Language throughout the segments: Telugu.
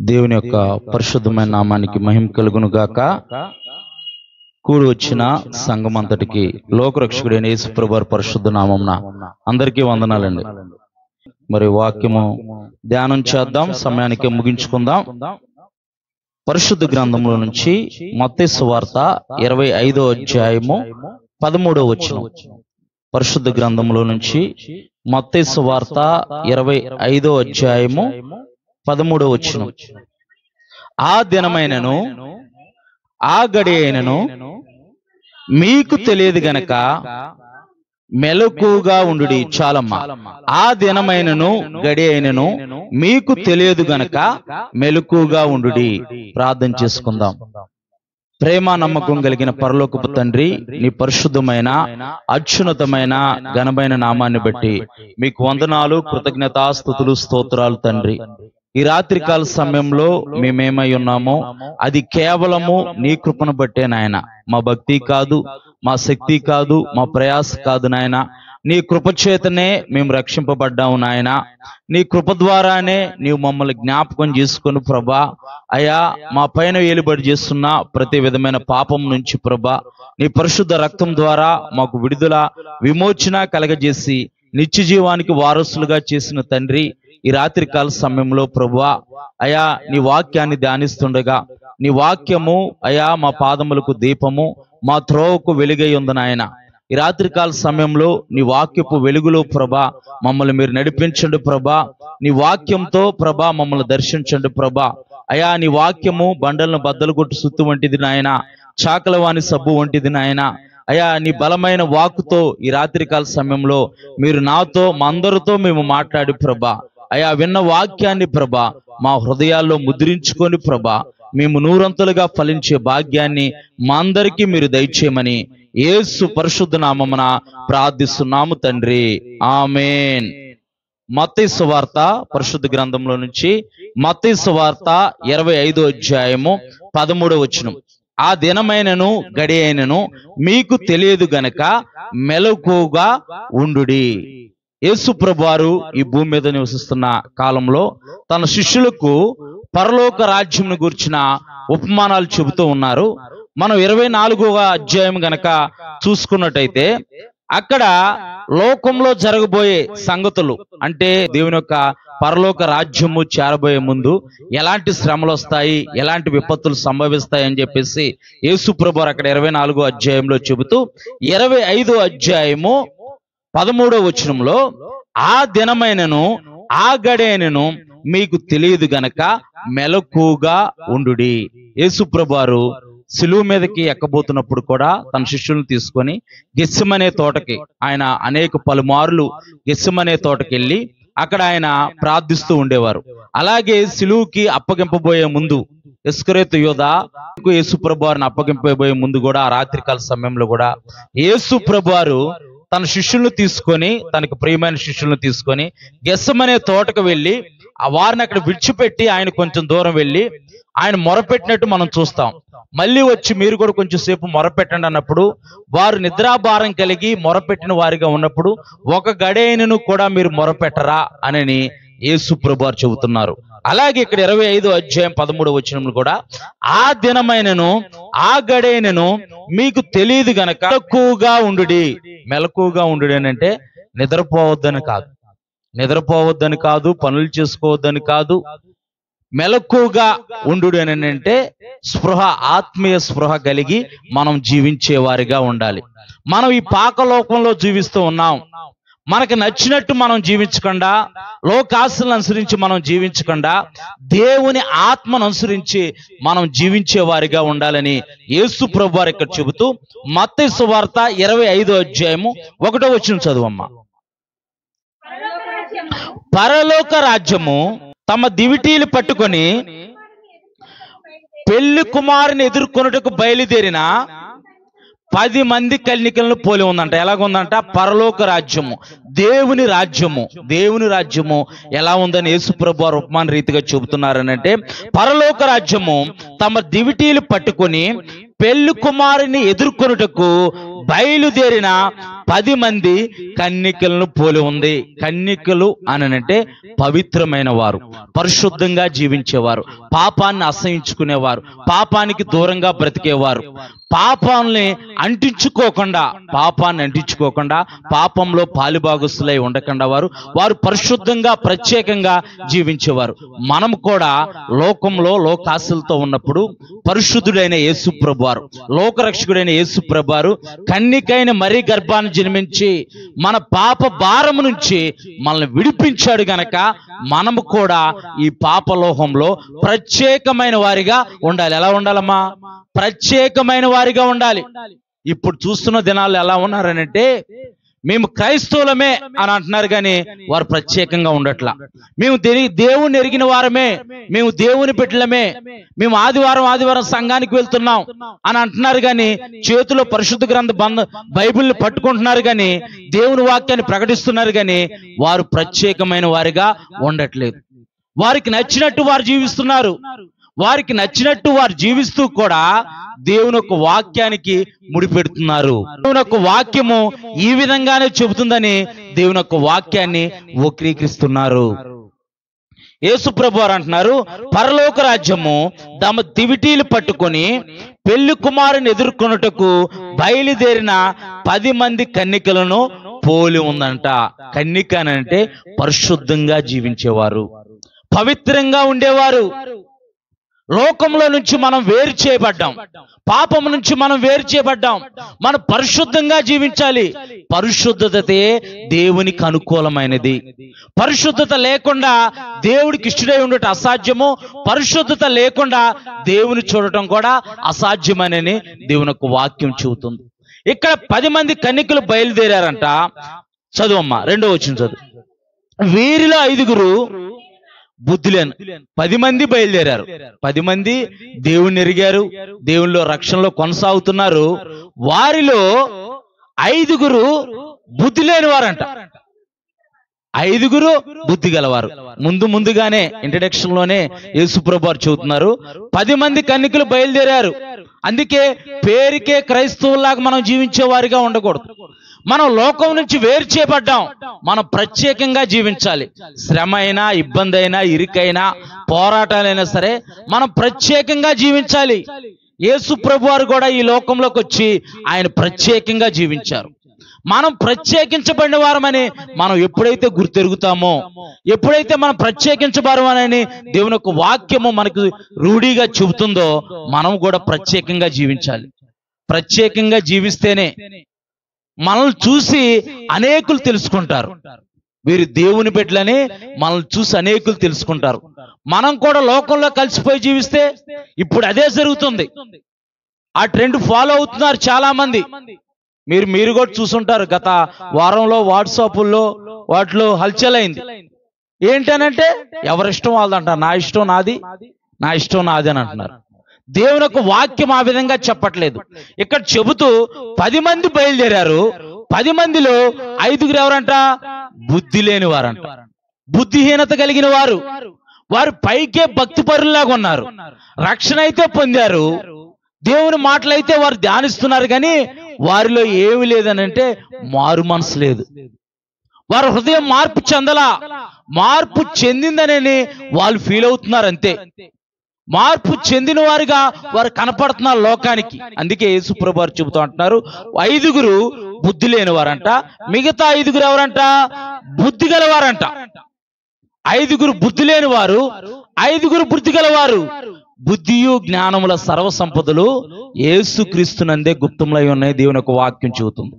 దేవుని యొక్క పరిశుద్ధమైన నామానికి మహిమ కలుగును గాక. కూడి వచ్చిన సంఘం అంతటికి లోకరక్షకుడైన యేసుప్రభు వారి పరిశుద్ధ నామమున అందరికీ వందనాలండి. మరి వాక్యము ధ్యానం చేద్దాం, సమయానికి ముగించుకుందాం. పరిశుద్ధ గ్రంథంలో నుంచి మత్తయి సువార్త 25వ అధ్యాయము 13వ వచనం. పరిశుద్ధ గ్రంథంలో నుంచి మత్తయి సువార్త 25వ అధ్యాయము 13వ వచనం. ఆ దినమైనను ఆ గడి అయినను మీకు తెలియదు గనక మెలకుగా ఉండుడి. చాలమ్మా. ఆ దినమైనను గడి అయినను మీకు తెలియదు గనక మెలకుగా ఉండుడి. ప్రార్థన చేసుకుందాం. ప్రేమ నమ్మకం కలిగిన పరలోకపు తండ్రి, నీ పరిశుద్ధమైన అత్యున్నతమైన ఘనమైన నామాన్ని బట్టి మీకు వందనాలు, కృతజ్ఞతాస్తుతులు, స్తోత్రాలు తండ్రి. ఈ రాత్రికాల సమయంలో మేమేమై ఉన్నామో అది కేవలము నీ కృపను బట్టే నాయన. మా భక్తి కాదు, మా శక్తి కాదు, మా ప్రయాస కాదు నాయన. నీ కృప చేతనే మేము రక్షింపబడ్డాము నాయన. నీ కృప ద్వారానే నీవు మమ్మల్ని జ్ఞాపకం చేసుకుని ప్రభా, అయా మా పైన ఏలుబడి చేస్తున్న ప్రతి విధమైన పాపం నుంచి ప్రభా నీ పరిశుద్ధ రక్తం ద్వారా మాకు విడుదల, విమోచన కలగజేసి నిత్య జీవానికి వారసులుగా చేసిన తండ్రి, ఈ రాత్రికాల సమయంలో ప్రభువా అయా నీ వాక్యాన్ని ధ్యానిస్తుండగా నీ వాక్యము అయా మా పాదములకు దీపము, మా త్రోవకు వెలుగై ఉంది నాయన. ఈ రాత్రికాల సమయంలో నీ వాక్యపు వెలుగులో ప్రభా మమ్మల్ని మీరు నడిపించండి ప్రభా. నీ వాక్యంతో ప్రభా మమ్మల్ని దర్శించండి ప్రభా. అయా నీ వాక్యము బండలను బద్దలు కొట్టు సుత్తు వంటిది నాయన, చాకలవాణి సబ్బు వంటిది నాయన. అయా నీ బలమైన వాక్కుతో ఈ రాత్రికాల సమయంలో మీరు నాతో మా అందరితో మేము మాట్లాడి ప్రభా, అయా విన్న వాక్యాన్ని ప్రభా మా హృదయాల్లో ముద్రించుకొని ప్రభా మేము నూరంతులుగా ఫలించే భాగ్యాన్ని మా అందరికీ మీరు దయచేయమని యేసు పరిశుద్ధ నామమున ప్రార్థిస్తున్నాము తండ్రి, ఆమేన్. మత్తయి సువార్త పరిశుద్ధ గ్రంథంలో నుంచి మత్తయి సువార్త 25వ అధ్యాయము 13వ వచనం. ఆ దినమైనను గడి అయినను మీకు తెలియదు గనక మెలకుగా ఉండుడి. యేసు ప్రభువారు ఈ భూమి మీద నివసిస్తున్న కాలంలో తన శిష్యులకు పరలోక రాజ్యం గురించిన ఉపమానాలు చెబుతూ ఉన్నారు. మనం 24వ అధ్యాయం గనక చూసుకున్నట్టయితే అక్కడ లోకంలో జరగబోయే సంగతులు, అంటే దేవుని యొక్క పరలోక రాజ్యము చేరబోయే ముందు ఎలాంటి శ్రమలు వస్తాయి, ఎలాంటి విపత్తులు సంభవిస్తాయి అని చెప్పేసి యేసు ప్రభువారు అక్కడ 24వ అధ్యాయంలో చెబుతూ 25వ అధ్యాయము 13వ వచనంలో ఆ దినమైనను ఆ గడైనను మీకు తెలియదు గనక మెలకుగా ఉండుడి. యేసు ప్రభువారు సిలువ మీదకి ఎక్కబోతున్నప్పుడు కూడా తన శిష్యులను తీసుకొని గెత్సెమనే తోటకి, ఆయన అనేక పలుమార్లు గెత్సెమనే తోటకి వెళ్ళి అక్కడ ఆయన ప్రార్థిస్తూ ఉండేవారు. అలాగే సిలువకి అప్పగింపబోయే ముందు ఇస్కరియోతు యూదా యేసు ప్రభువారిని అప్పగింపబోయే ముందు కూడా ఆ రాత్రికాల సమయంలో కూడా యేసు ప్రభువారు తన శిష్యులను తీసుకొని, తనకు ప్రియమైన శిష్యులను తీసుకొని గెత్సెమనే తోటకు వెళ్ళి ఆ వారిని అక్కడ విడిచిపెట్టి ఆయన కొంచెం దూరం వెళ్ళి ఆయన మొరపెట్టినట్టు మనం చూస్తాం. మళ్ళీ వచ్చి మీరు కూడా కొంచెం సేపు మొరపెట్టండి అన్నప్పుడు వారు నిద్రాభారం కలిగి మొరపెట్టిన వారిగా ఉన్నప్పుడు ఒక గడైనను కూడా మీరు మొరపెట్టరా అని యేసు ప్రభువారు చెబుతున్నారు. అలాగే ఇక్కడ 25వ అధ్యాయం 13వ వచనంలో కూడా ఆ దినమైనను ఆ గడైనను మీకు తెలియదు గనక మెలకుగా ఉండుడి. మెలకుగా ఉండుడి అని అంటే నిద్రపోవద్దని కాదు, నిద్రపోవద్దని కాదు, పనులు చేసుకోవద్దని కాదు. మెలకుగా ఉండుడి అని అంటే స్పృహ, ఆత్మీయ స్పృహ కలిగి మనం జీవించే వారిగా ఉండాలి. మనం ఈ పాకలోకంలో జీవిస్తూ ఉన్నాం. మనకు నచ్చినట్టు మనం జీవించకుండా, లోకాశలను అనుసరించి మనం జీవించకుండా, దేవుని ఆత్మను అనుసరించి మనం జీవించే వారిగా ఉండాలని యేసు ప్రభువారు ఇక్కడ చెబుతూ మత్తయి సువార్త 25వ అధ్యాయము 1వ వచనం చదువమ్మా. పరలోక రాజ్యము తమ దివిటీలు పట్టుకొని పెళ్లి కుమారుని ఎదుర్కొనుటకు బయలుదేరిన 10 మంది కన్యకలను పోలి ఉందంట. ఎలాగుందంట? పరలోక రాజ్యము, దేవుని రాజ్యము. దేవుని రాజ్యము ఎలా ఉందని యేసు ప్రభువారు ఉపమాన రీతిగా చెబుతున్నారనంటే, పరలోక రాజ్యము తమ దివిటీలు పట్టుకొని పెళ్లి కుమారుని ఎదుర్కొనుటకు బయలుదేరిన 10 మంది కన్యకలను పోలి ఉంది. కన్యకలు అనంటే పవిత్రమైన వారు, పరిశుద్ధంగా జీవించేవారు, పాపాన్ని అసహించుకునేవారు, పాపానికి దూరంగా బ్రతికేవారు, పాపాన్ని అంటించుకోకుండా పాపంలో పాలిభాగస్తులై ఉండకుండా వారు పరిశుద్ధంగా ప్రత్యేకంగా జీవించేవారు. మనం కూడా లోకంలో లోకాశలతో ఉన్నప్పుడు పరిశుద్ధుడైన యేసు ప్రభువారు, లోకరక్షకుడైన యేసు ప్రభువారు కన్యకైన మరీ గర్భాన్ని జన్మించి మన పాప భారం నుంచి మనల్ని విడిపించాడు గనక మనము కూడా ఈ పాపలోహంలో ప్రత్యేకమైన వారిగా ఉండాలి. ఎలా ఉండాలమ్మా? ప్రత్యేకమైన వారిగా ఉండాలి. ఇప్పుడు చూస్తున్న దినాల్లో ఎలా ఉన్నారనంటే, మేము క్రైస్తవులమే అని అంటున్నారు కానీ వారు ప్రత్యేకంగా ఉండట్లా. మేము దేవుని ఎరిగిన వారమే, మేము దేవుని బిడ్డలమే, మేము ఆదివారం సంఘానికి వెళ్తున్నాం అని అంటున్నారు కానీ చేతిలో పరిశుద్ధ గ్రంథ బైబిల్ని పట్టుకుంటున్నారు కానీ దేవుని వాక్యాన్ని ప్రకటిస్తున్నారు కానీ వారు ప్రత్యేకమైన వారిగా ఉండట్లేదు. వారికి నచ్చినట్టు వారు జీవిస్తున్నారు. వారికి నచ్చినట్టు వారు జీవిస్తూ కూడా దేవుని యొక్క వాక్యానికి ముడిపెడుతున్నారు. దేవుని యొక్క వాక్యము ఈ విధంగానే చెబుతుందని దేవుని యొక్క వాక్యాన్ని వక్రీకరిస్తున్నారు. యేసు ప్రభువారు అంటున్నారు, పరలోక రాజ్యము తమ దివిటీలు పట్టుకొని పెళ్లి కుమారుని ఎదుర్కొనుటకు బయలుదేరిన 10 మంది కన్యకలను పోలి ఉందంట. కన్యక అంటే పరిశుద్ధంగా జీవించేవారు, పవిత్రంగా ఉండేవారు. లోకంలో నుంచి మనం వేరు చేయబడ్డాం, పాపం నుంచి మనం వేరు చేయబడ్డాం. మనం పరిశుద్ధంగా జీవించాలి. పరిశుద్ధతే దేవునికి అనుకూలమైనది. పరిశుద్ధత లేకుండా దేవుడికి ఇష్టడై ఉండటం అసాధ్యము. పరిశుద్ధత లేకుండా దేవుని చూడటం కూడా అసాధ్యమని దేవుని యొక్క వాక్యం చెబుతుంది. ఇక్కడ 10 మంది కన్యకలు బయలుదేరారంట. చదువమ్మా, 2వ వచనం చదువు. వీరిలో 5 బుద్ధిలేను. 10 మంది బయలుదేరారు. 10 మంది దేవుణ్ణి ఎరిగారు, దేవునిలో రక్షణలో కొనసాగుతున్నారు. వారిలో 5 బుద్ధి లేని వారంట. 5 బుద్ధి గలవారు. ముందుగానే ఇంట్రడక్షన్ లోనే యేసుప్రభు వారు చెబుతున్నారు, 10 మంది కన్యకలు బయలుదేరారు. అందుకే పేరుకే క్రైస్తవులాగా మనం జీవించే వారిగా ఉండకూడదు. మనం లోకం నుంచి వేరు చేయబడ్డాం. మనం ప్రత్యేకంగా జీవించాలి. శ్రమ అయినా, ఇబ్బంది అయినా, ఇరుకైనా, పోరాటాలైనా సరే మనం ప్రత్యేకంగా జీవించాలి. యేసు ప్రభువారు కూడా ఈ లోకంలోకి వచ్చి ఆయన ప్రత్యేకంగా జీవించారు. మనం ప్రత్యేకించబడిన వారమని మనం ఎప్పుడైతే గుర్తెరుగుతామో, ఎప్పుడైతే మనం ప్రత్యేకించబడమని దేవుని యొక్క వాక్యము మనకు రూఢిగా చెబుతుందో మనం కూడా ప్రత్యేకంగా జీవించాలి. ప్రత్యేకంగా జీవిస్తేనే మనల్ని చూసి అనేకులు తెలుసుకుంటారు. వీరు దేవుని బిడ్డలని మనల్ని చూసి అనేకులు తెలుసుకుంటారు. మనం కూడా లోకంలో కలిసిపోయి జీవిస్తే ఇప్పుడు అదే జరుగుతుంది. ఆ ట్రెండ్ ఫాలో అవుతున్నారు చాలా మంది. మీరు కూడా చూసుంటారు. గత వారంలో వాట్సాప్లో వాటిలో హల్చల్ అయింది. ఏంటనంటే ఎవరిష్టం వాళ్ళదంట. నా ఇష్టం నాది, నా ఇష్టం నాది అని అంటున్నారు. దేవుని యొక్క వాక్యం ఆ విధంగా చెప్పట్లేదు. ఇక్కడ చెబుతూ 10 మంది బయలుదేరారు. 10 మందిలో 5 ఎవరంట? బుద్ధి లేని వారంట, బుద్ధిహీనత కలిగిన వారు. వారు పైకే భక్తి పరుల్లాగా ఉన్నారు. రక్షణ అయితే పొందారు, దేవుని మాటలైతే వారు ధ్యానిస్తున్నారు, కానీ వారిలో ఏమి లేదనంటే మారు మనసు లేదు. వారి హృదయం మార్పు చెందలా. మార్పు చెందిందనని వాళ్ళు ఫీల్ అవుతున్నారు అంతే. మార్పు చెందిన వారిగా వారు కనపడుతున్నారు లోకానికి. అందుకే యేసు ప్రభువు వారు చెబుతూ అంటున్నారు, 5 బుద్ధి లేని వారంట, మిగతా 5 ఎవరంట? బుద్ధి గలవారంట. 5 బుద్ధి లేని వారు, 5 బుద్ధి గలవారు. బుద్ధియు జ్ఞానముల సర్వ సంపదలు యేసుక్రీస్తునందే గుప్తములై ఉన్నాయి. దేవుని యొక్క వాక్యం చెబుతుంది.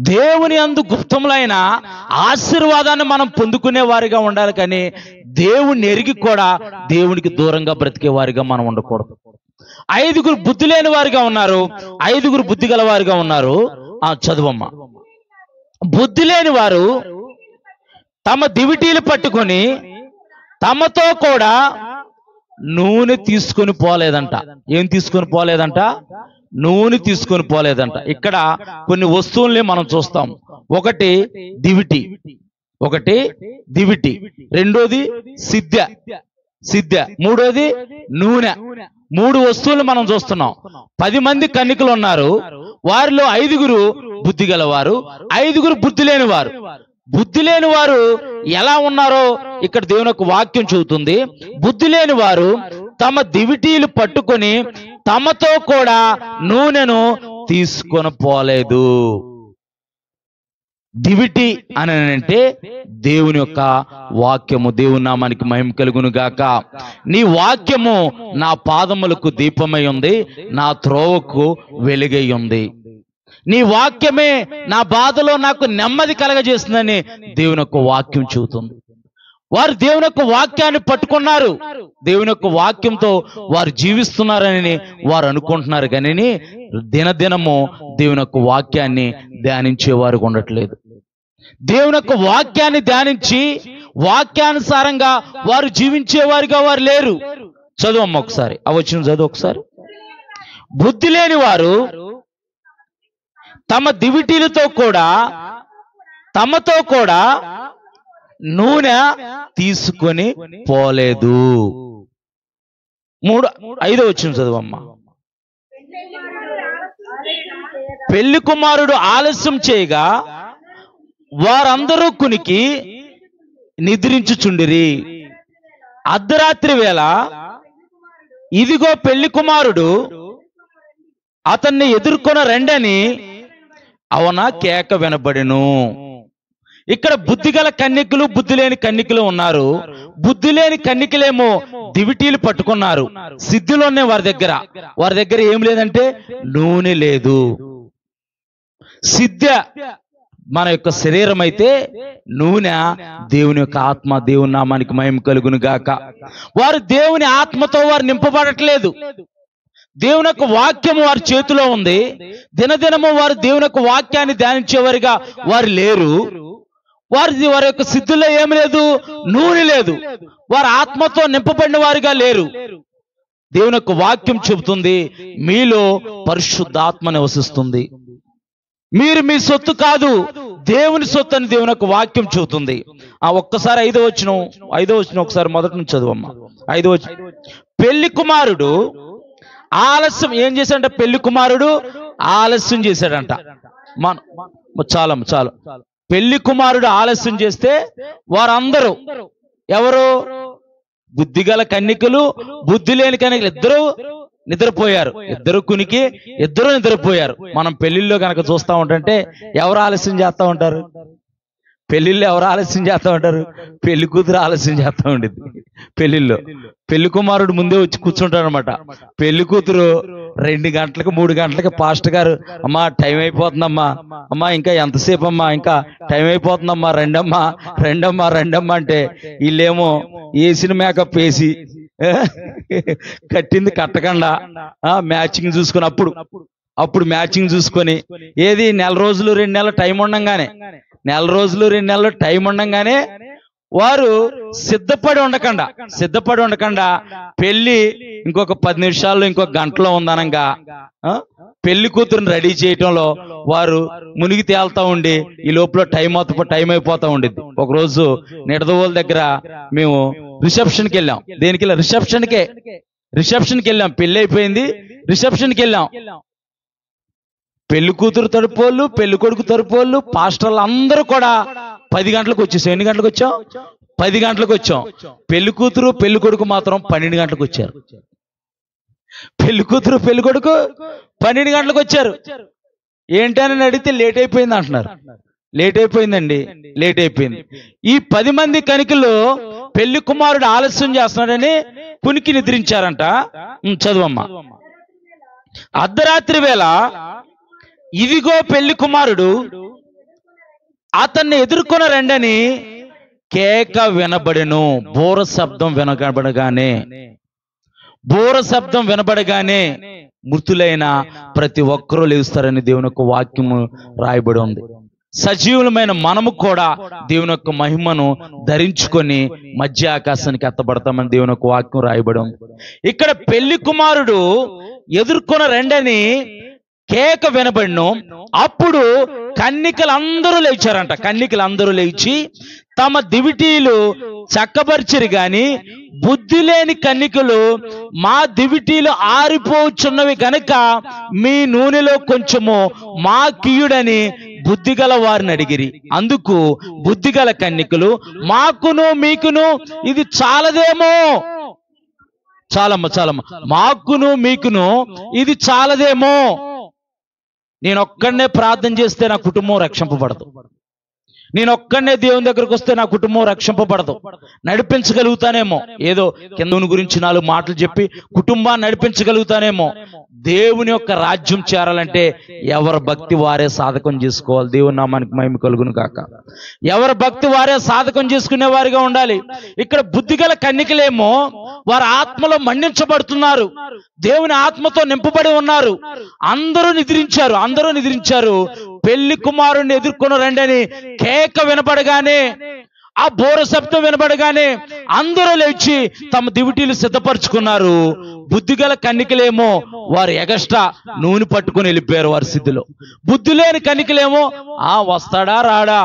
దేవుని యందు గుప్తములైన ఆశీర్వాదాన్ని మనం పొందుకునే వారిగా ఉండాలి, కానీ దేవుణ్ణి ఎరిగి కూడా దేవునికి దూరంగా బ్రతికే వారిగా మనం ఉండకూడదు. 5 బుద్ధి లేని వారిగా ఉన్నారు, 5 బుద్ధి గల వారిగా ఉన్నారు. చదువమ్మ. బుద్ధి లేని వారు తమ దివిటీలు పట్టుకొని తమతో కూడా నూనె తీసుకొని పోలేదంట. ఏం తీసుకొని పోలేదంట? నూనె తీసుకొని పోలేదంట. ఇక్కడ కొన్ని వస్తువుల్ని మనం చూస్తాం. ఒకటి దివిటి, రెండోది సిద్ధ, మూడోది నూనె. 3 వస్తువులు మనం చూస్తున్నాం. 10 మంది కన్యకలు ఉన్నారు. వారిలో 5 బుద్ధి గలవారు, 5 బుద్ధి లేనివారు. బుద్ధి లేని వారు ఎలా ఉన్నారో ఇక్కడ దేవుని యొక్క వాక్యం చెబుతుంది. బుద్ధి లేని వారు తమ దివిటీలు పట్టుకొని తమతో కూడా నూనెను తీసుకొని పోలేదు. దివిటి అని అంటే దేవుని యొక్క వాక్యము. దేవుని నామానికి మహిమ కలుగును గాక. నీ వాక్యము నా పాదములకు దీపమై ఉంది, నా త్రోవకు వెలుగై ఉంది. నీ వాక్యమే నా బాధలో నాకు నెమ్మది కలగజేస్తుందని దేవుని యొక్క వాక్యం చెబుతుంది. వారు దేవుని యొక్క వాక్యాన్ని పట్టుకున్నారు, దేవుని యొక్క వాక్యంతో వారు జీవిస్తున్నారని వారు అనుకుంటున్నారు. కానీ దినదినము దేవుని యొక్క వాక్యాన్ని ధ్యానించేవారు ఉండట్లేదు. దేవుని యొక్క వాక్యాన్ని ధ్యానించి వాక్యానుసారంగా వారు జీవించేవారుగా వారు లేరు. చదువమ్మ ఒకసారి, ఆ వచనం చదువు ఒకసారి. బుద్ధి లేని వారు తమ దివిటీలతో కూడా తమతో కూడా నూనె తీసుకొని పోలేదు. 5వ వచనం చదువమ్మా. పెళ్లి కుమారుడు ఆలస్యం చేయగా వారందరూ కునికి నిద్రించుచుండిరి. అర్ధరాత్రి వేళ ఇదిగో పెళ్లి కుమారుడు అతన్ని ఎదుర్కొన రండని అవన కేక వినబడెను. ఇక్కడ బుద్ధిగల కన్యకులు, బుద్ధి లేని కన్యకులు ఉన్నారు. బుద్ధి లేని కన్యకులేమో దివిటీలు పట్టుకున్నారు. సిద్ధులోనే వారి దగ్గర ఏం లేదంటే నూనె లేదు. సిద్ధ మన యొక్క శరీరం అయితే, నూనె దేవుని యొక్క ఆత్మ. దేవుని నామానికి మహిమ కలుగును గాక. వారు దేవుని ఆత్మతో వారు నింపబడట్లేదు. దేవుని యొక్క వాక్యం వారి చేతిలో ఉంది. దినదినము వారు దేవుని యొక్క వాక్యాన్ని ధ్యానించేవారిగా వారు లేరు. వారి యొక్క సిద్ధుల్లో ఏమి లేదు, నూనె లేదు. వారు ఆత్మతో నింపబడిన వారిగా లేరు. దేవుని యొక్క వాక్యం చెబుతుంది, మీలో పరిశుద్ధాత్మ నివసిస్తుంది. మీరు మీ సొత్తు కాదు, దేవుని సొత్తు అని దేవుని యొక్క వాక్యం చెబుతుంది. ఒక్కసారి 5వ వచనం ఒకసారి మొదటి నుంచి చదువమ్మా. 5వ వచనం. పెళ్లి కుమారుడు ఆలస్యం ఏం చేశాడంట? పెళ్లి కుమారుడు ఆలస్యం చేశాడంట. చాలు. పెళ్లి కుమారుడు ఆలస్యం చేస్తే వారందరూ ఎవరు? బుద్ధిగల కన్యకులు, బుద్ధి లేని కన్యకులు ఇద్దరు నిద్రపోయారు. ఇద్దరు కునికి ఇద్దరు నిద్రపోయారు. మనం పెళ్లిల్లో కనుక చూస్తూ ఉంటే ఎవరు ఆలస్యం చేస్తూ ఉంటారు? పెళ్లిళ్ళు ఎవరు ఆలస్యం చేస్తూ ఉంటారు? పెళ్లి కూతురు ఆలస్యం చేస్తూ ఉండేది. పెళ్లిల్లో పెళ్లి కుమారుడు ముందే వచ్చి కూర్చుంటాడు అనమాట. పెళ్లి కూతురు 2 గంటలకు 3 గంటలకి పాస్టర్ గారు, అమ్మా టైం అయిపోతుందమ్మా, అమ్మా ఇంకా ఎంతసేపు అమ్మా, ఇంకా టైం అయిపోతుందమ్మా, రెండమ్మా అంటే వీళ్ళేమో వేసిన మేకప్ వేసి కట్టింది కట్టకుండా మ్యాచింగ్ చూసుకుని అప్పుడు మ్యాచింగ్ చూసుకొని ఏది 1 నెల రోజులు 2 నెలలు టైం ఉండంగానే 1 నెల రోజులు 2 నెలలు టైం ఉండంగానే వారు సిద్ధపడి ఉండకుండా పెళ్లి ఇంకొక 10 నిమిషాల్లో ఇంకొక గంటలో ఉందనంగా పెళ్లి కూతురుని రెడీ చేయటంలో వారు మునిగి తేలుతా ఉండి ఈ లోపల టైం అయిపోతా ఉండేది. ఒకరోజు నిడదవోలు దగ్గర మేము రిసెప్షన్కి వెళ్ళాం. దేనికి? రిసెప్షన్కి వెళ్ళాం. పెళ్లి అయిపోయింది, రిసెప్షన్కి వెళ్ళాం. పెళ్లి కూతురు తరపోళ్ళు, పెళ్లి కొడుకు తరపోళ్ళు, పాస్టర్లు అందరూ కూడా 10 గంటలకు వచ్చేసాం. ఎన్ని గంటలకు వచ్చాం? 10 గంటలకు వచ్చాం. పెళ్లి కూతురు పెళ్లి కొడుకు మాత్రం 12 గంటలకు వచ్చారు. పెళ్లి కూతురు పెళ్లి కొడుకు 12 గంటలకు వచ్చారు. ఏంటని అడిగితే లేట్ అయిపోయింది అంటున్నారు. లేట్ అయిపోయిందండి, లేట్ అయిపోయింది. ఈ 10 మంది కనికలు పెళ్లి కుమారుడు ఆలస్యం చేస్తున్నాడని కునికి నిద్రించారంట. చదువమ్మా. అర్ధరాత్రి వేళ ఇదిగో పెళ్లి కుమారుడు అతన్ని ఎదుర్కొన రండని కేక వినబడెను. బోర శబ్దం వినబడగానే మృతులైన ప్రతి ఒక్కరూ లేస్తారని దేవుని యొక్క వాక్యము రాయబడి ఉంది. సజీవులమైన మనము కూడా దేవుని యొక్క మహిమను ధరించుకొని మధ్య ఆకాశానికి ఎత్తబడతామని దేవుని యొక్క వాక్యం రాయబడి ఉంది. ఇక్కడ పెళ్లి కుమారుడు ఎదుర్కొన రండని కేక వినబడిను. అప్పుడు కన్నికలందరూ లేచారంట. కన్నికలందరూ లేచి తమ దివిటీలు చక్కబరిచిరి గాని బుద్ధి లేని కన్నికలు మా దివిటీలు ఆరిపోచున్నవి గనక మీ నూనెలో కొంచెము మా కీయుడని బుద్ధిగల వారిని అడిగిరి. అందుకు బుద్ధిగల కన్నికలు మాకును మీకును ఇది చాలదేమో, చాలమ్మ మాకును మీకును ఇది చాలదేమో, నేనొక్కడనే ప్రార్థన చేస్తే నా కుటుంబం రక్షింపబడదు, నేనొక్కడనే దేవుని దగ్గరకు వస్తే నా కుటుంబం రక్షింపబడదు. నడిపించగలుగుతానేమో, ఏదో కింద గురించి 4 మాటలు చెప్పి కుటుంబాన్ని నడిపించగలుగుతానేమో. దేవుని యొక్క రాజ్యం చేరాలంటే ఎవరి భక్తి వారే సాధకం చేసుకోవాలి. దేవుని నామానికి మహిమ కలుగును గాక. ఎవరి భక్తి వారే సాధకం చేసుకునే వారిగా ఉండాలి. ఇక్కడ బుద్ధిగల కన్నికలేమో వారి ఆత్మలో మండించబడుతున్నారు, దేవుని ఆత్మతో నింపబడి ఉన్నారు. అందరూ నిద్రించారు. పెళ్లి కుమారుణ్ణి ఎదుర్కొని రండి అని కేక వినపడగానే, ఆ బోర శబ్దం వినపడగానే అందరూ లేచి తమ దివిటీలు సిద్ధపరచుకున్నారు. బుద్ధిగల కన్నికలేమో వారు ఎగస్ట్రా నూనె పట్టుకుని వెళ్ళిపోయారు వారి సిద్ధిలో. బుద్ధి లేని కన్నికలేమో వస్తాడా రాడా,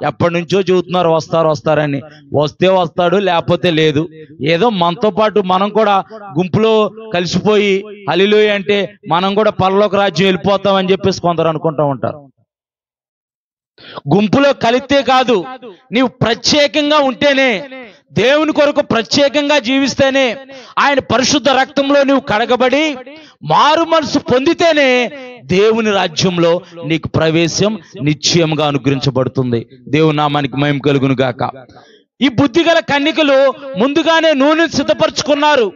ఎప్పటి నుంచో చెబుతున్నారు వస్తారని, వస్తే వస్తాడు లేకపోతే లేదు. ఏదో మనతో పాటు మనం కూడా గుంపులో కలిసిపోయి హల్లెలూయా అంటే మనం కూడా పరలోక రాజ్యం వెళ్ళిపోతామని చెప్పేసి కొందరు అనుకుంటూ ఉంటారు. గుంపులో కలిస్తే కాదు, నీవు ప్రత్యేకంగా ఉంటేనే, దేవుని కొరకు ప్రత్యేకంగా జీవిస్తేనే, ఆయన పరిశుద్ధ రక్తంలో నీవు కడగబడి మారు మనసు పొందితేనే దేవుని రాజ్యంలో నీకు ప్రవేశం నిశ్చయంగా అనుగ్రహించబడుతుంది. దేవుని నామానికి మహిమ కలుగును గాక. ఈ బుద్ధిగల కన్నికలు ముందుగానే నూనె సిద్ధపరచుకున్నారు.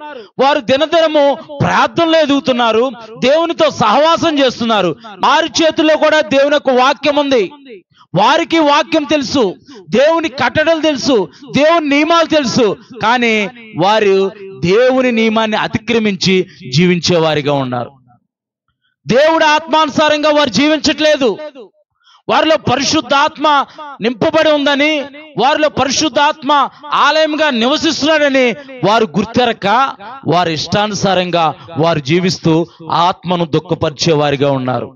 వారు దినదినము ప్రార్థనలో ఎదుగుతున్నారు, దేవునితో సహవాసం చేస్తున్నారు. వారి చేతుల్లో కూడా దేవుని యొక్క వాక్యం ఉంది. వారికి వాక్యం తెలుసు, దేవుని కట్టడలు తెలుసు, దేవుని నియమాలు తెలుసు. కానీ వారు దేవుని నియమాన్ని అతిక్రమించి జీవించే వారిగా ఉన్నారు. దేవుడి ఆత్మానుసారంగా వారు జీవించట్లేదు. వారిలో పరిశుద్ధాత్మ నింపబడి ఉందని, వారిలో పరిశుద్ధాత్మ ఆలయంగా నివసిస్తున్నాడని వారు గుర్తెరక వారి ఇష్టానుసారంగా వారు జీవిస్తూ ఆత్మను దుఃఖపరిచే వారిగా ఉన్నారు.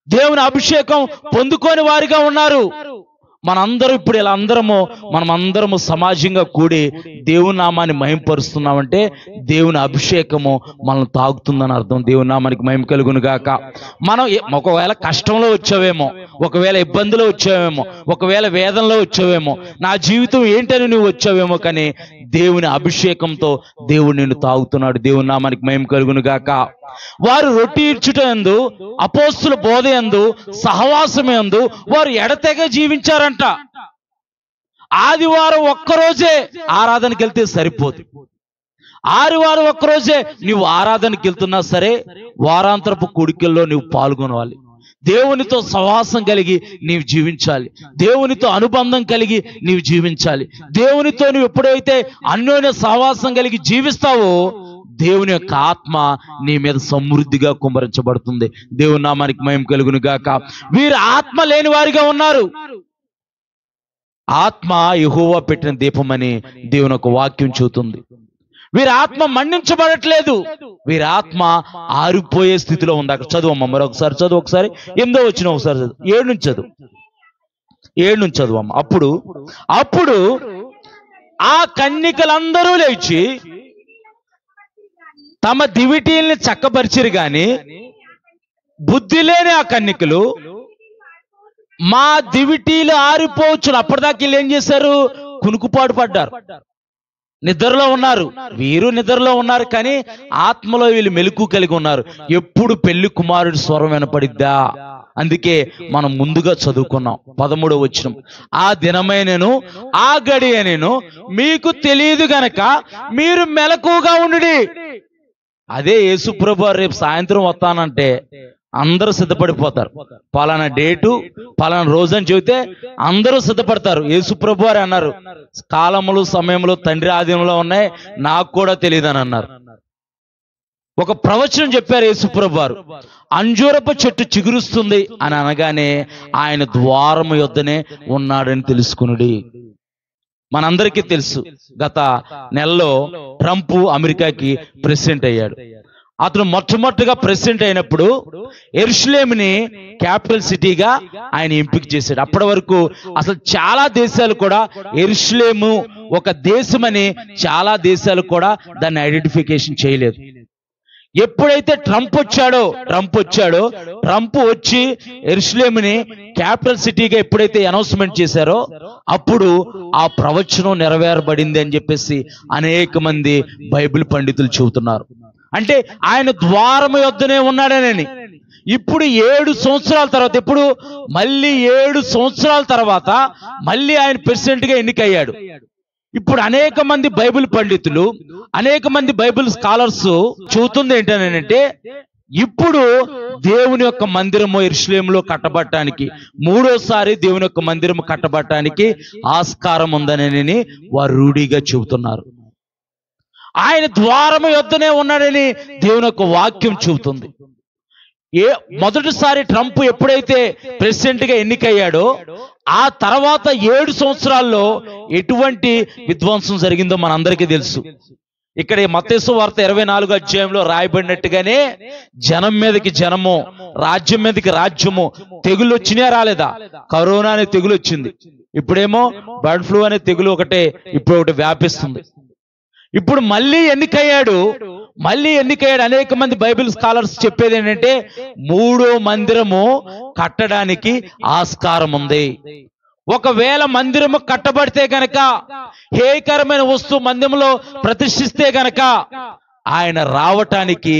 దేవుని అభిషేకం పొందుకోని వారిగా ఉన్నారు. మనందరం ఇప్పుడు ఇలా మనమందరము సమాజంగా కూడి దేవుని నామాన్ని మహింపరుస్తున్నామంటే దేవుని అభిషేకము మనల్ని తాగుతుందని అర్థం. దేవుని నామానికి మహిమ కలుగును గాక. మనం ఒకవేళ కష్టంలో వచ్చావేమో, ఒకవేళ ఇబ్బందిలో వచ్చావేమో, ఒకవేళ వేదనలో వచ్చావేమో, నా జీవితం ఏంటని నువ్వు వచ్చావేమో, కానీ దేవుని అభిషేకంతో దేవుడు నిన్ను తాగుతున్నాడు. దేవుని నామానికి మహిమ కలుగును గాక. వారు రొట్టి ఇచ్చుట యందు, అపోస్తుల బోధ యందు, సహవాసమందు వారు ఎడతెగ జీవించారంట. ఆదివారం ఒక్కరోజే ఆరాధనకి వెళ్తే సరిపోదు. ఆదివారం ఒక్కరోజే నీవు ఆరాధనకి వెళ్తున్నా సరే వారాంతరపు కూడికల్లో నీవు పాల్గొనాలి. దేవునితో సహవాసం కలిగి నీవు జీవించాలి. దేవునితో అనుబంధం కలిగి నీవు జీవించాలి. దేవునితో నువ్వు ఎప్పుడైతే అన్యోన్య సహవాసం కలిగి జీవిస్తావో దేవుని యొక్క ఆత్మ నీ మీద సమృద్ధిగా కుమ్మరించబడుతుంది. దేవుని నామానికి మహిమ కలుగును గాక. వీరు ఆత్మ లేని వారిగా ఉన్నారు. ఆత్మ యెహోవా పెట్టిన దీపమని దేవుని యొక్క వాక్యం చెబుతుంది. వీరి ఆత్మ మండించబడట్లేదు, వీరి ఆత్మ ఆరిపోయే స్థితిలో ఉంది. అక్కడ చదువమ్మ, మరొకసారి చదువు. ఒకసారి 8వ వచనం ఒకసారి చదువు. 7 నుంచి చదువు. 7 నుంచి చదువమ్మ. అప్పుడు ఆ కన్నికలందరూ లేచి తమ దివిటీల్ని చక్కపరిచిరు గాని బుద్ధి లేని ఆ కన్నికలు మా దివిటీలు ఆరిపోవచ్చు. అప్పటిదాకా వీళ్ళు ఏం చేశారు? కునుకుపాటు పడ్డారు, నిద్రలో ఉన్నారు. వీరు నిద్రలో ఉన్నారు, కానీ ఆత్మలో వీళ్ళు మెలకు కలిగి ఉన్నారు. ఎప్పుడు పెళ్లి కుమారుడి స్వరం వినపడిద్దా? అందుకే మనం ముందుగా చదువుకున్నాం 13వ వచనం. ఆ దినమైనను ఆ గడియనను మీకు తెలియదు గనక మీరు మెలకుగా ఉండుడి. అదే యేసు ప్రభు రేపు సాయంత్రం వస్తానంటే అందరూ సిద్ధపడిపోతారు. పలానా డేటు పలానా రోజు అని చెబితే అందరూ సిద్ధపడతారు. యేసు ప్రభు వారు అన్నారు, కాలములు సమయములు తండ్రి ఆధీనంలో ఉన్నాయి, నాకు కూడా తెలియదు అని అన్నారు. ఒక ప్రవచనం చెప్పారు యేసు ప్రభు వారు. అంజూరపు చెట్టు చిగురుస్తుంది అని అనగానే ఆయన ద్వారము యొద్దనే ఉన్నాడని తెలుసుకునుడి. మనందరికీ తెలుసు, గత నెలలో ట్రంప్ అమెరికాకి ప్రెసిడెంట్ అయ్యాడు. అతను మొట్టమొదటిగా ప్రెసిడెంట్ అయినప్పుడు యెరూషలేముని క్యాపిటల్ సిటీగా ఆయన ఎంపిక చేశాడు. అప్పటి వరకు అసలు చాలా దేశాలు కూడా యెరూషలేము ఒక దేశమని చాలా దేశాలు కూడా దాన్ని ఐడెంటిఫికేషన్ చేయలేదు. ఎప్పుడైతే ట్రంప్ వచ్చాడో ట్రంప్ వచ్చి యెరూషలేముని క్యాపిటల్ సిటీగా ఎప్పుడైతే అనౌన్స్మెంట్ చేశారో అప్పుడు ఆ ప్రవచనం నెరవేరబడింది అని చెప్పేసి అనేక మంది బైబిల్ పండితులు చెబుతున్నారు. అంటే ఆయన ద్వారము యొద్దనే ఉన్నాడనని. ఇప్పుడు 7 సంవత్సరాల తర్వాత, ఇప్పుడు మళ్ళీ 7 సంవత్సరాల తర్వాత మళ్ళీ ఆయన ప్రెసిడెంట్ గా ఎన్నికయ్యాడు. ఇప్పుడు అనేక మంది బైబిల్ పండితులు, అనేక మంది బైబిల్ స్కాలర్స్ చెబుతుంది ఏంటంటే, ఇప్పుడు దేవుని యొక్క మందిరము యెరూషలేములో కట్టబడటానికి, మూడోసారి దేవుని యొక్క మందిరము కట్టబడటానికి ఆస్కారం ఉందనని వారు రూఢిగా చెబుతున్నారు. ఆయన ద్వారము యొద్దనే ఉన్నాడని దేవుని యొక్క వాక్యం చెబుతుంది. మొదటిసారి ట్రంప్ ఎప్పుడైతే ప్రెసిడెంట్ గా ఎన్నికయ్యాడో ఆ తర్వాత 7 సంవత్సరాల్లో ఎటువంటి విధ్వంసం జరిగిందో మనందరికీ తెలుసు. ఇక్కడ మత్తయి సువార్త 24వ అధ్యాయంలో రాయబడినట్టుగానే జనం మీదకి జనము, రాజ్యం మీదకి రాజ్యము, తెగులు వచ్చినా రాలేదా? కరోనా అనే తెగులు వచ్చింది. ఇప్పుడేమో బర్డ్ ఫ్లూ అనే తెగులు ఇప్పుడు ఒకటి వ్యాపిస్తుంది. ఇప్పుడు మళ్ళీ ఎన్నికయ్యాడు. అనేక మంది బైబిల్ స్కాలర్స్ చెప్పేది ఏంటంటే, 3వ మందిరము కట్టడానికి ఆస్కారం ఉంది. ఒకవేళ మందిరము కట్టబడితే గనక, హేయకరమైన వస్తువు మందిరంలో ప్రతిష్ఠిస్తే గనక ఆయన రావటానికి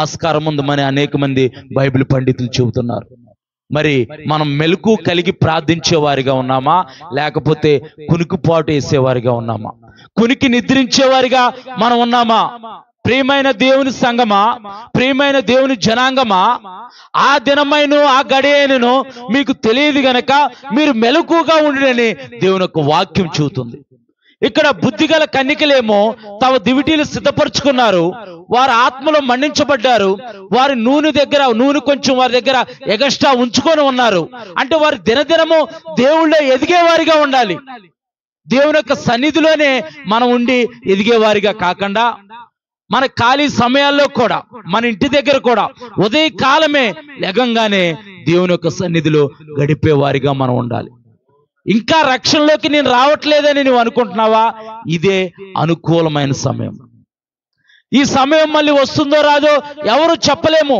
ఆస్కారం ఉందని అనేక మంది బైబిల్ పండితులు చెబుతున్నారు. మరి మనం మెలకు కలిగి ప్రార్థించే వారిగా ఉన్నామా, లేకపోతే కునికిపాటు వేసేవారిగా ఉన్నామా? కునికి నిద్రించేవారిగా మనం ఉన్నామా? ప్రియమైన దేవుని సంగమా, ప్రియమైన దేవుని జనాంగమా, ఆ దినమైన ఆ గడియను మీకు తెలియదు గనక మీరు మెలకుగా ఉండడని దేవుని యొక్క వాక్యం చెబుతుంది. ఇక్కడ బుద్ధిగల కన్యకలేమో తమ దివిటీలు సిద్ధపరుచుకున్నారు, వారు ఆత్మలో మన్నించబడ్డారు, వారి నూనె కొంచెం వారి దగ్గర ఎగస్ట్రా ఉంచుకొని ఉన్నారు. అంటే వారు దినదినము దేవుళ్ళో ఎదిగేవారిగా ఉండాలి. దేవుని యొక్క సన్నిధిలోనే మనం ఉండి ఎదిగేవారిగా కాకుండా, మన ఖాళీ సమయాల్లో కూడా, మన ఇంటి దగ్గర కూడా ఉదయకాలమే లెగంగానే దేవుని యొక్క సన్నిధిలో గడిపేవారిగా మనం ఉండాలి. ఇంకా రక్షణలోకి నేను రావట్లేదని నువ్వు అనుకుంటున్నావా? ఇదే అనుకూలమైన సమయం. ఈ సమయం మళ్ళీ వస్తుందో రాదో ఎవరు చెప్పలేము.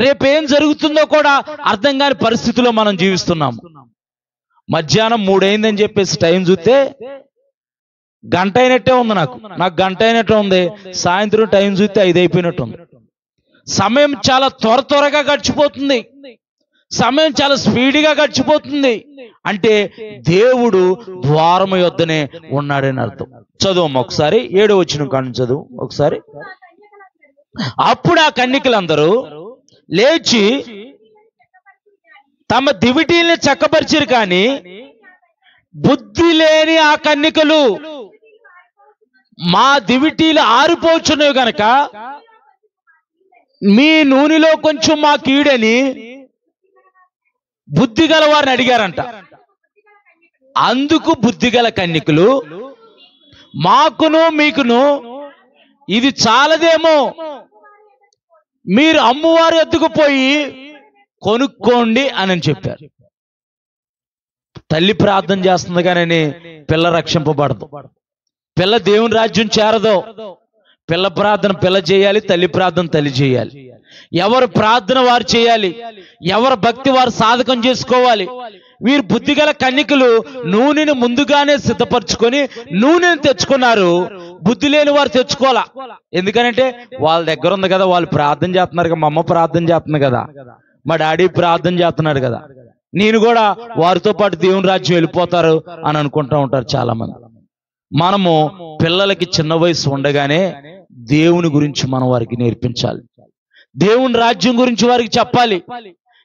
రేపు ఏం జరుగుతుందో కూడా అర్థం కాని పరిస్థితిలో మనం జీవిస్తున్నాము. మధ్యాహ్నం 3 అయిందని చెప్పేసి టైం చూస్తే గంట అయినట్టే ఉంది. నాకు గంట అయినట్టు ఉంది. సాయంత్రం టైం చూస్తే 5 అయిపోయినట్టు ఉంది. సమయం చాలా త్వరగా గడిచిపోతుంది. సమయం చాలా స్పీడ్గా గడిచిపోతుంది. అంటే దేవుడు ద్వారము యొద్దనే ఉన్నాడని అర్థం. చదువు ఒకసారి 7వ వచనం కాని చదువు ఒకసారి. అప్పుడు ఆ కన్యకలందరూ లేచి తమ దివిటీల్ని చక్కపరిచిరు, కానీ బుద్ధి లేని ఆ కన్యకలు, మా దివిటీలు ఆరిపోచున్నవి గనక మీ నూనెలో కొంచెం మా కీడని బుద్ధిగల వారిని అడిగారంట. అందుకు బుద్ధిగల కన్యకలు, మాకును మీకును ఇది చాలదేమో, మీరు అమ్మవారి ఎద్దుకు పోయి కొనుక్కోండి అని చెప్పారు. తల్లి ప్రార్థన చేస్తుంది కానీ పిల్ల రక్షింపబడదు. పిల్ల దేవుని రాజ్యం చేరదు. పిల్ల ప్రార్థన పిల్ల చేయాలి, తల్లి ప్రార్థన తల్లి చేయాలి. ఎవరు ప్రార్థన వారు చేయాలి, ఎవరు భక్తి వారు సాధకం చేసుకోవాలి. వీరు బుద్ధిగల కన్యకలు నూనెని ముందుగానే సిద్ధపరచుకొని నూనెని తెచ్చుకున్నారు. బుద్ధి లేని వారు తెచ్చుకోవాలా. ఎందుకనంటే వాళ్ళ దగ్గర ఉంది కదా, వాళ్ళు ప్రార్థన చేస్తున్నారు కదా, మా అమ్మ ప్రార్థన చేస్తుంది కదా, మా డాడీ ప్రార్థన చేస్తున్నాడు కదా, నేను కూడా వారితో పాటు దేవుని రాజ్యం వెళ్ళిపోతారు అని అనుకుంటూ ఉంటారు చాలా మంది. మనము పిల్లలకి చిన్న వయసు ఉండగానే దేవుని గురించి మనం వారికి నేర్పించాలి. దేవుని రాజ్యం గురించి వారికి చెప్పాలి.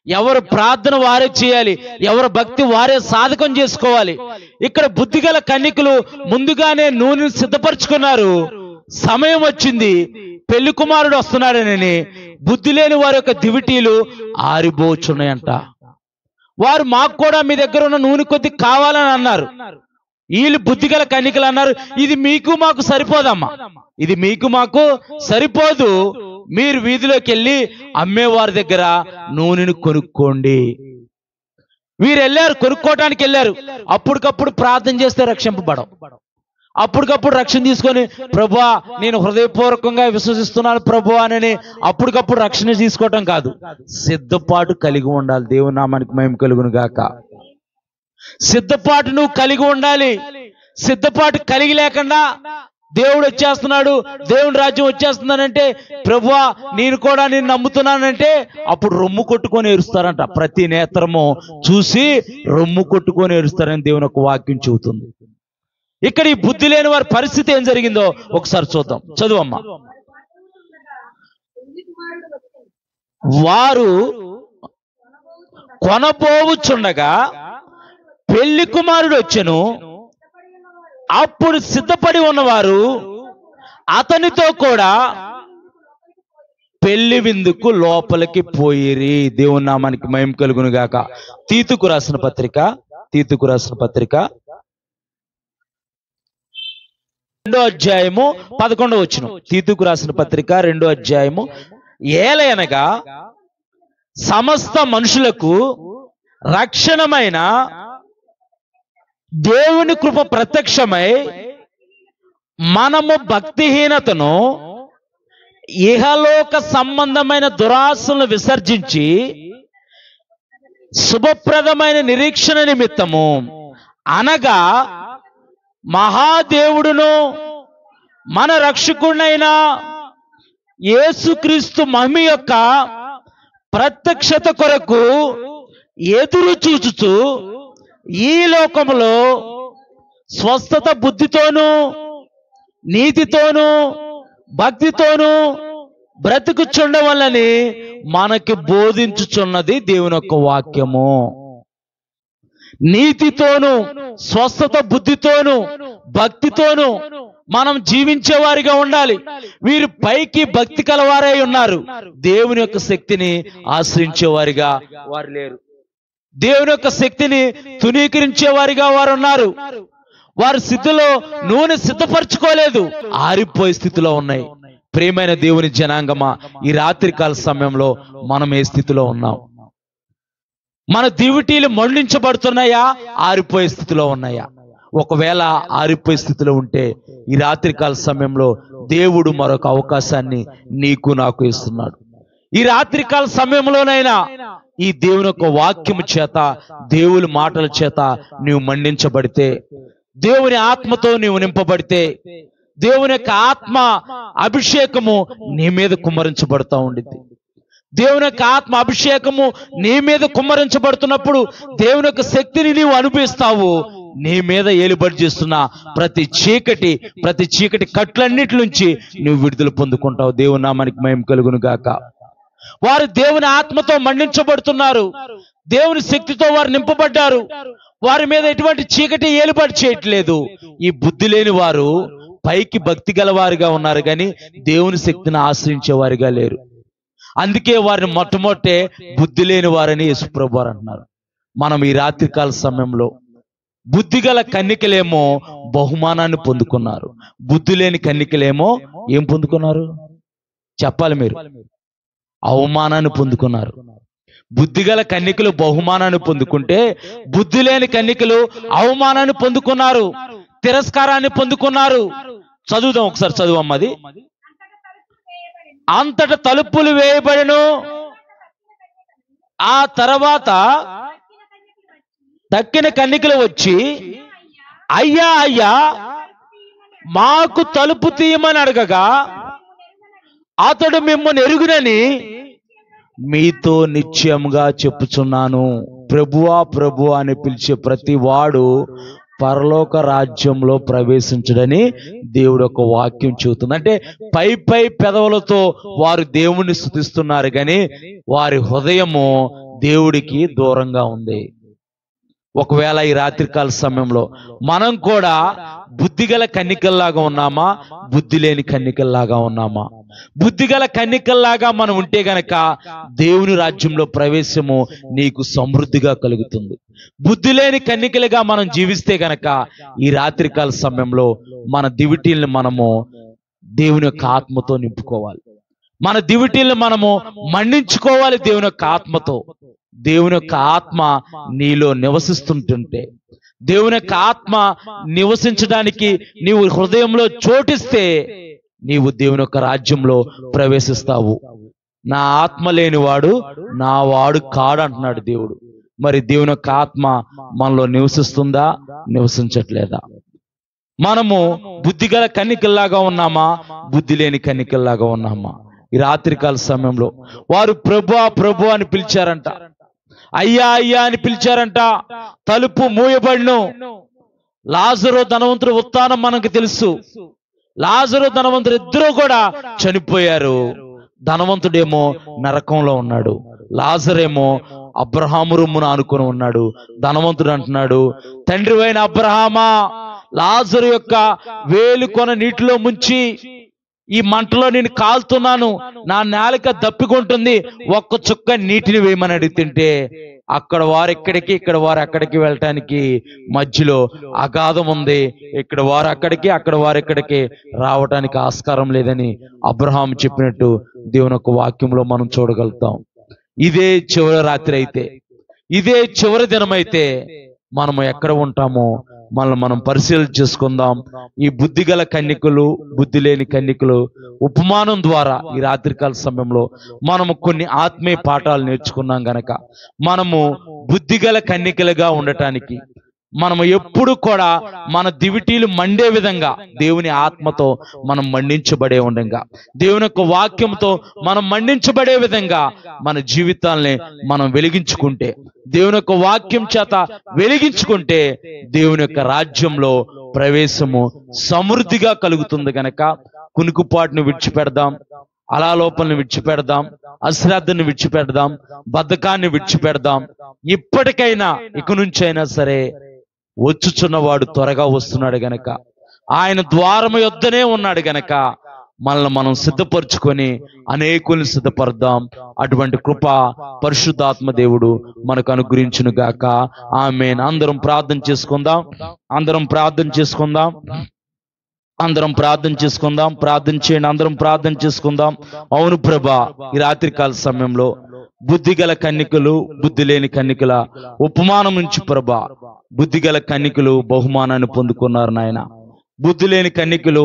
ఎవరు ప్రార్థన వారే చేయాలి, ఎవరు భక్తి వారే సాధకం చేసుకోవాలి. ఇక్కడ బుద్ధిగల కన్యకలు ముందుగానే నూనెను సిద్ధపరచుకున్నారు. సమయం వచ్చింది, పెళ్లి కుమారుడు వస్తున్నాడని బుద్ధి లేని వారి యొక్క దివిటీలు ఆరిపోచున్నాయంట. వారు మాకు కూడా మీ దగ్గర ఉన్న నూనె కొద్ది కావాలని అన్నారు. వీళ్ళు బుద్ధిగల కన్యకలు అన్నారు, ఇది మీకు మాకు సరిపోదమ్మా, ఇది మీకు మాకు సరిపోదు, మీరు వీధిలోకి వెళ్ళి అమ్మేవారి దగ్గర నూనెను కొనుక్కోండి. వీరు వెళ్ళారు, కొనుక్కోవటానికి వెళ్ళారు. అప్పటికప్పుడు ప్రార్థన చేస్తే రక్షింపబడం. అప్పటికప్పుడు రక్షణ తీసుకొని, ప్రభువా నేను హృదయపూర్వకంగా విశ్వసిస్తున్నాను ప్రభువా అని అప్పటికప్పుడు రక్షణ తీసుకోవటం కాదు, సిద్ధపాటు కలిగి ఉండాలి. దేవుని నామానికి మహిమ కలుగును గాక. సిద్ధపాటు నువ్వు కలిగి ఉండాలి. సిద్ధపాటు కలిగి లేకుండా దేవుడు వచ్చేస్తున్నాడు, దేవుని రాజ్యం వచ్చేస్తున్నానంటే, ప్రభువా నేను కూడా నేను నమ్ముతున్నానంటే అప్పుడు రొమ్ము కొట్టుకొని ఏరుస్తారంట. ప్రతి నేత్రము చూసి రొమ్ము కొట్టుకొని ఏరుస్తారని దేవుని ఒక వాక్యం చెబుతుంది. ఇక్కడ ఈ బుద్ధి లేని వారి పరిస్థితి ఏం జరిగిందో ఒకసారి చూద్దాం. చదువమ్మా. వారు కొనబోవుచుండగా పెళ్లి కుమారుడు వచ్చెను. అప్పుడు సిద్ధపడి ఉన్నవారు అతనితో కూడా పెళ్లి విందుకు లోపలికి పోయిరి. దేవుని నామానికి మహిమ కలుగును గాక. తీతుకు రాసిన పత్రిక 2వ అధ్యాయము 11వ వచనం. తీతుకు రాసిన పత్రిక 2వ అధ్యాయము. ఏలయనగా సమస్త మనుషులకు రక్షణమైన దేవుని కృప ప్రత్యక్షమై మనము భక్తిహీనతను ఇహలోక సంబంధమైన దురాశలను విసర్జించి శుభప్రదమైన నిరీక్షణ నిమిత్తము, అనగా మహాదేవుడును మన రక్షకుడైన యేసుక్రీస్తు మహిమ యొక్క ప్రత్యక్షత కొరకు ఎదురు చూచుచు ఈ లోకములో స్వస్థత బుద్ధితోనూ నీతితోనూ భక్తితోనూ బ్రతుకుచుండవలని మనకి బోధించుచున్నది దేవుని యొక్క వాక్యము. నీతితోనూ స్వస్థత బుద్ధితోనూ భక్తితోనూ మనం జీవించే వారిగా ఉండాలి. వీరు పైకి భక్తి కలవారై ఉన్నారు, దేవుని యొక్క శక్తిని ఆశ్రయించే వారిగా వారు లేరు. దేవుని యొక్క శక్తిని తునీకరించే వారిగా వారు ఉన్నారు. వారి స్థితిలో నూనె సిద్ధపరచుకోలేదు, ఆరిపోయే స్థితిలో ఉన్నాయి. ప్రియమైన దేవుని జనాంగమా, ఈ రాత్రికాల సమయంలో మనం ఏ స్థితిలో ఉన్నాం? మన దివిటీలు మండించబడుతున్నాయా, ఆరిపోయే స్థితిలో ఉన్నాయా? ఒకవేళ ఆరిపోయే స్థితిలో ఉంటే ఈ రాత్రికాల సమయంలో దేవుడు మరొక అవకాశాన్ని నీకు నాకు ఇస్తున్నాడు. ఈ రాత్రికాల సమయంలోనైనా ఈ దేవుని యొక్క వాక్యము చేత, దేవుని మాటల చేత నీవు మండించబడితే, దేవుని ఆత్మతో నీవు నింపబడితే, దేవుని యొక్క ఆత్మ అభిషేకము నీ మీద కుమ్మరించబడుతూ ఉండిద్ది. దేవుని యొక్క ఆత్మ అభిషేకము నీ మీద కుమ్మరించబడుతున్నప్పుడు దేవుని యొక్క శక్తిని నీవు అనుభవిస్తావు. నీ మీద ఏలుబడి చేస్తున్న ప్రతి చీకటి కట్లన్నిటి నుంచి నువ్వు విడుదల పొందుకుంటావు. దేవుని నామానికి మహిమ కలుగును గాక. వారు దేవుని ఆత్మతో మండించబడుతున్నారు, దేవుని శక్తితో వారు నింపబడ్డారు. వారి మీద ఎటువంటి చీకటి ఏలుబడి చేయట్లేదు. ఈ బుద్ధి లేని వారు పైకి భక్తి గలవారిగా ఉన్నారు కానీ దేవుని శక్తిని ఆశ్రయించే వారిగా లేరు. అందుకే వారిని మొట్టమొదటే బుద్ధి లేని వారని యేసుప్రభువు వారు అంటున్నారు. మనం ఈ రాత్రికాల సమయంలో బుద్ధిగల కన్యకలేమో బహుమానాన్ని పొందుకున్నారు, బుద్ధి లేని కన్యకలేమో ఏం పొందుకున్నారు చెప్పాలి మీరు? అవమానాన్ని పొందుకున్నారు. బుద్ధిగల కన్యకలు బహుమానాన్ని పొందుకుంటే బుద్ధి లేని కన్యకలు అవమానాన్ని పొందుకున్నారు, తిరస్కారాన్ని పొందుకున్నారు. చదువుదాం ఒకసారి, చదువమ్మది. అంతట తలుపులు వేయబడెను. ఆ తర్వాత తక్కిన కన్యకలు వచ్చి, అయ్యా అయ్యా మాకు తలుపు తీయమని అడగగా, అతడు మిమ్మల్ని ఎరుగునని మీతో నిశ్చయముగా చెప్పుచున్నాను. ప్రభువా ప్రభువా అని పిలిచే ప్రతి వాడు పరలోక రాజ్యంలో ప్రవేశించడని దేవుడు ఒక వాక్యం చెబుతుంది. అంటే పై పెదవులతో వారు దేవుణ్ణి స్తుతిస్తున్నారు కానీ వారి హృదయము దేవుడికి దూరంగా ఉంది. ఒకవేళ ఈ రాత్రికాల సమయంలో మనం కూడా బుద్ధిగల కన్యకల్లాగా ఉన్నామా, బుద్ధి లేని కన్యకల్లాగా ఉన్నామా? బుద్ధిగల కన్యకల్లాగా మనం ఉంటే గనక దేవుని రాజ్యంలో ప్రవేశము నీకు సమృద్ధిగా కలుగుతుంది. బుద్ధి లేని కన్యకలుగా మనం జీవిస్తే గనక ఈ రాత్రికాల సమయంలో మన దివిటీల్ని మనము దేవుని యొక్క ఆత్మతో నింపుకోవాలి. మన దివిటీలను మనము మండించుకోవాలి దేవుని యొక్క ఆత్మతో. దేవుని యొక్క ఆత్మ నీలో నివసిస్తుంటుంటే, దేవుని యొక్క ఆత్మ నివసించడానికి నీవు హృదయంలో చోటిస్తే నీవు దేవుని యొక్క రాజ్యంలో ప్రవేశిస్తావు. నా ఆత్మ లేనివాడు నా వాడు కాడు అంటున్నాడు దేవుడు. మరి దేవుని యొక్క ఆత్మ మనలో నివసిస్తుందా, నివసించట్లేదా? మనము బుద్ధిగల కన్నికల్లాగా ఉన్నామా, బుద్ధి లేని కన్నికల్లాగా ఉన్నామా? ఈ రాత్రికాల సమయంలో వారు ప్రభువా ప్రభు అని పిలిచారంట, అయ్యా అయ్యా అని పిలిచారంట. తలుపు మూయబడిను. లాజరు ధనవంతుడు ఉత్థానం మనకు తెలుసు. లాజరు ధనవంతుడు ఇద్దరు కూడా చనిపోయారు. ధనవంతుడేమో నరకంలో ఉన్నాడు, లాజరేమో అబ్రహాము రొమ్మున ఆనుకొని ఉన్నాడు. ధనవంతుడు అంటున్నాడు, తండ్రి అయిన అబ్రహామా, లాజరు యొక్క వేలుకొన నీటిలో ముంచి ఈ మంటలో నేను కాలుతున్నాను, నా నాలుక దప్పికొంటుంది, ఒక్క చుక్క నీటిని వేయమని అడుగుతుంటే అక్కడ వారు ఎక్కడికి, ఇక్కడ వారు అక్కడికి వెళ్ళటానికి మధ్యలో అగాధం ఉంది. ఇక్కడ వారు అక్కడికి, అక్కడ వారు ఎక్కడికి రావటానికి ఆస్కారం లేదని అబ్రహాం చెప్పినట్టు దేవుని యొక్క వాక్యంలో మనం చూడగలుగుతాం. ఇదే చివరి రాత్రి అయితే, ఇదే చివరి దినమైతే మనము ఎక్కడ ఉంటామో మనల్ని మనం పరిశీలన చేసుకుందాం. ఈ బుద్ధిగల కన్యకులు, బుద్ధి లేని కన్యకులు ఉపమానం ద్వారా ఈ రాత్రికాల సమయంలో మనము కొన్ని ఆత్మీయ పాఠాలు నేర్చుకున్నాం గనక మనము బుద్ధిగల కన్యకలుగా ఉండటానికి, మనము ఎప్పుడు కూడా మన దివిటీలు మండే విధంగా దేవుని ఆత్మతో మనం మండించబడే ఉండగా, దేవుని యొక్క వాక్యంతో మనం మండించబడే విధంగా మన జీవితాల్ని మనం వెలిగించుకుంటే, దేవుని యొక్క వాక్యం చేత వెలిగించుకుంటే దేవుని యొక్క రాజ్యంలో ప్రవేశము సమృద్ధిగా కలుగుతుంది. గనక కునుకుపాటును విడిచిపెడదాం, అలాలోపలను విడిచిపెడదాం, అశ్రద్ధను విడిచిపెడదాం, బద్ధకాన్ని విడిచిపెడదాం. ఇప్పటికైనా ఇక నుంచైనా సరే వచ్చుచున్నవాడు త్వరగా వస్తున్నాడు గనక, ఆయన ద్వారము యొద్దనే ఉన్నాడు గనక మనల్ని మనం సిద్ధపరచుకొని అనేకుల్ని సిద్ధపడదాం. అటువంటి కృప పరిశుద్ధాత్మ దేవుడు మనకు అనుగ్రహించును గాక. ఆమేన్. అందరం ప్రార్థన చేసుకుందాం, అందరం ప్రార్థన చేసుకుందాం, అందరం ప్రార్థన చేసుకుందాం. ప్రార్థన చేయండి, అందరం ప్రార్థన చేసుకుందాం. అవును ప్రభా, ఈ రాత్రికాల సమయంలో బుద్ధిగల కన్యకులు, బుద్ధి లేని కన్యకుల ఉపమానం నుంచి ప్రభా, బుద్ధిగల కన్యకులు బహుమానాన్ని పొందుకున్నారు నాయన, బుద్ధి లేని కన్యకులు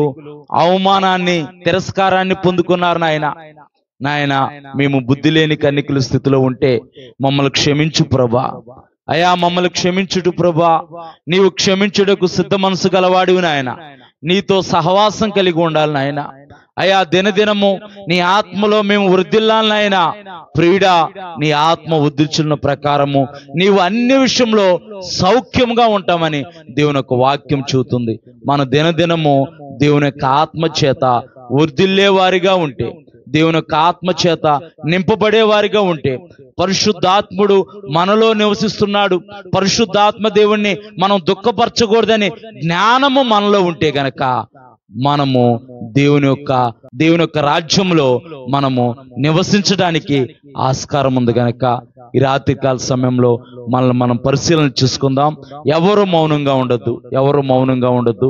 అవమానాన్ని, తిరస్కారాన్ని పొందుకున్నారు నాయన. నాయన, మేము బుద్ధి లేని కన్యకుల స్థితిలో ఉంటే మమ్మల్ని క్షమించు ప్రభా. అయా, మమ్మల్ని క్షమించుడు ప్రభా. నీవు క్షమించుటకు సిద్ధ మనసు గలవాడివి నాయన. నీతో సహవాసం కలిగి ఉండాలి నాయన. అయా, దినదినము నీ ఆత్మలో మేము వృద్ధిల్లాలి నాయన. ప్రియుడా, నీ ఆత్మ వృద్ధిచున్న ప్రకారము నీవు అన్ని విషయంలో సౌఖ్యంగా ఉంటామని దేవుని యొక్క వాక్యం చూస్తుంది. మన దినదినము దేవుని యొక్క ఆత్మ చేత వృద్ధిల్లే వారిగా ఉంటే, దేవుని యొక్క ఆత్మ చేత నింపబడే వారిగా ఉంటే, పరిశుద్ధాత్ముడు మనలో నివసిస్తున్నాడు, పరిశుద్ధాత్మ దేవుణ్ణి మనం దుఃఖపరచకూడదని జ్ఞానము మనలో ఉంటే గనక మనము దేవుని యొక్క రాజ్యంలో మనము నివసించడానికి ఆస్కారం ఉంది. గనక ఈ రాత్రికాల సమయంలో మనల్ని మనం పరిశీలన చేసుకుందాం. ఎవరు మౌనంగా ఉండొద్దు, ఎవరు మౌనంగా ఉండొద్దు.